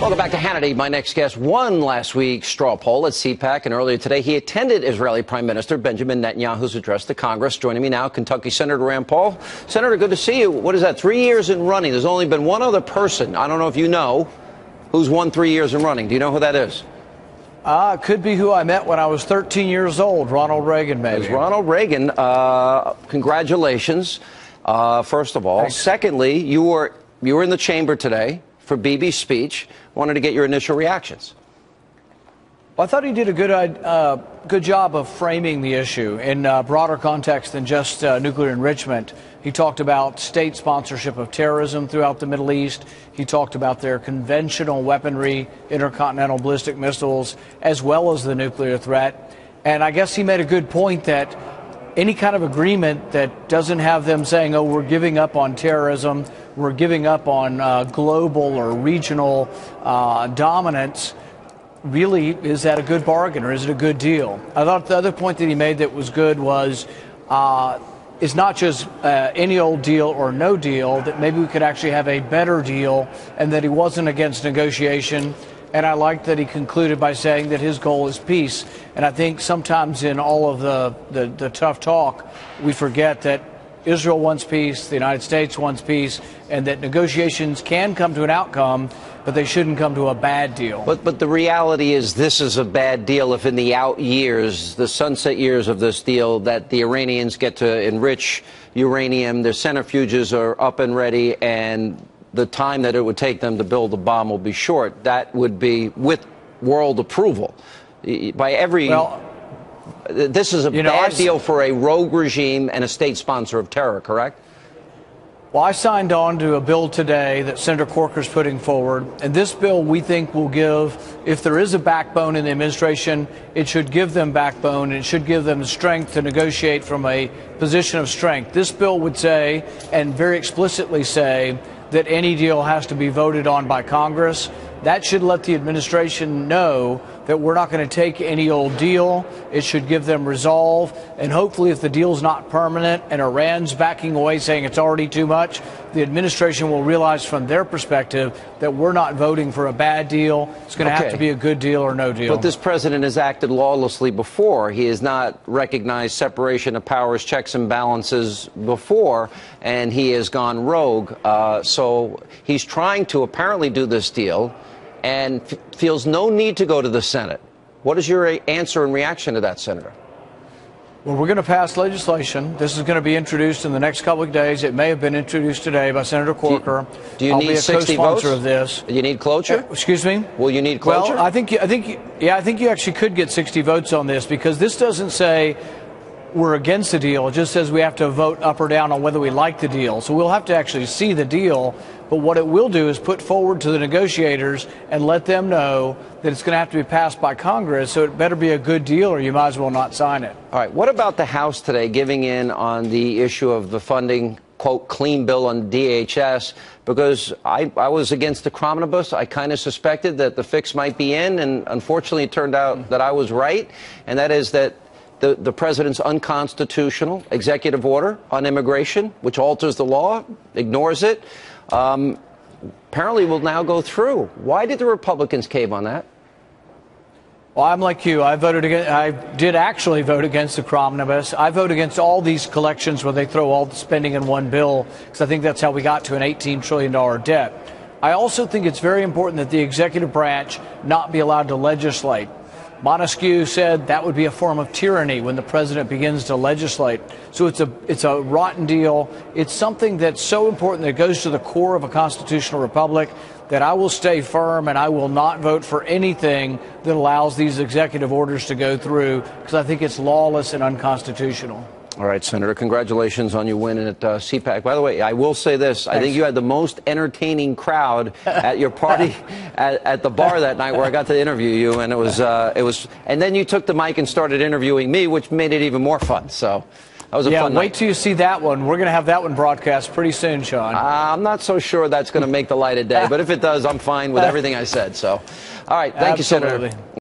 Welcome back to Hannity. My next guest won last week's straw poll at CPAC, and earlier today he attended Israeli Prime Minister Benjamin Netanyahu's address to Congress. Joining me now, Kentucky Senator Rand Paul. Senator, good to see you. What is that, 3 years in running? There's only been one other person, I don't know if you know, who's won 3 years in running. Do you know who that is? It could be who I met when I was 13 years old, Ronald Reagan, maybe. It's Ronald Reagan. Congratulations, first of all. Thanks. Secondly, you were in the chamber today for Bibi's speech. Wanted to get your initial reactions. Well, I thought he did a good job of framing the issue in broader context than just nuclear enrichment. He talked about state sponsorship of terrorism throughout the Middle East. He talked about their conventional weaponry, intercontinental ballistic missiles, as well as the nuclear threat. And I guess he made a good point that any kind of agreement that doesn't have them saying, oh, we're giving up on terrorism, we're giving up on global or regional dominance, really, is that a good bargain or is it a good deal? I thought the other point that he made that was good was it's not just any old deal or no deal, that maybe we could actually have a better deal, and that he wasn't against negotiation. And I liked that he concluded by saying that his goal is peace. And I think sometimes in all of the tough talk, we forget that Israel wants peace, the United States wants peace, and that negotiations can come to an outcome, but they shouldn't come to a bad deal. But the reality is this is a bad deal if in the out years, the sunset years of this deal, that the Iranians get to enrich uranium, their centrifuges are up and ready, and the time that it would take them to build a bomb will be short. That would be with world approval. By every... Well, this is a bad deal for a rogue regime and a state sponsor of terror, correct? Well, I signed on to a bill today that Senator Corker's putting forward, and this bill we think will give, if there is a backbone in the administration, it should give them backbone, and it should give them the strength to negotiate from a position of strength. This bill would say, and very explicitly say, that any deal has to be voted on by Congress. That should let the administration know that we're not going to take any old deal. It should give them resolve. And hopefully, if the deal's not permanent and Iran's backing away saying it's already too much, the administration will realize from their perspective that we're not voting for a bad deal. It's going to have to be a good deal or no deal. But this president has acted lawlessly before. He has not recognized separation of powers, checks and balances before, and he has gone rogue. So he's trying to apparently do this deal and feels no need to go to the Senate. What is your answer and reaction to that, Senator? Well, we're going to pass legislation. This is going to be introduced in the next couple of days. It may have been introduced today by Senator Corker. Do you need 60 votes? Of this. You need cloture? Excuse me? Will you need cloture? Well, I think you actually could get 60 votes on this, because this doesn't say we're against the deal. It just says we have to vote up or down on whether we like the deal. So we'll have to actually see the deal. But what it will do is put forward to the negotiators and let them know that it's going to have to be passed by Congress. So it better be a good deal, or you might as well not sign it. All right. What about the House today giving in on the issue of the funding, quote, clean bill on DHS? Because I was against the Cromnibus. I kind of suspected that the fix might be in. And unfortunately, it turned out that I was right. And that is that the president's unconstitutional executive order on immigration, which alters the law, ignores it, apparently will now go through. Why did the Republicans cave on that? Well, I'm like you. I did actually vote against the Cromnibus. I vote against all these collections where they throw all the spending in one bill, because I think that's how we got to an $18 trillion debt. I also think it's very important that the executive branch not be allowed to legislate. Montesquieu said that would be a form of tyranny when the president begins to legislate. So it's a rotten deal. It's something that's so important that it goes to the core of a constitutional republic that I will stay firm, and I will not vote for anything that allows these executive orders to go through, because I think it's lawless and unconstitutional. All right, Senator, congratulations on your win at CPAC. By the way, I will say this. Thanks. I think you had the most entertaining crowd at your party at the bar that night where I got to interview you, and it was, and then you took the mic and started interviewing me, which made it even more fun. So that was a fun night. Wait till you see that one. We're going to have that one broadcast pretty soon, Sean. I'm not so sure that's going to make the light of day, but if it does, I'm fine with everything I said. So, all right, thank you, Senator.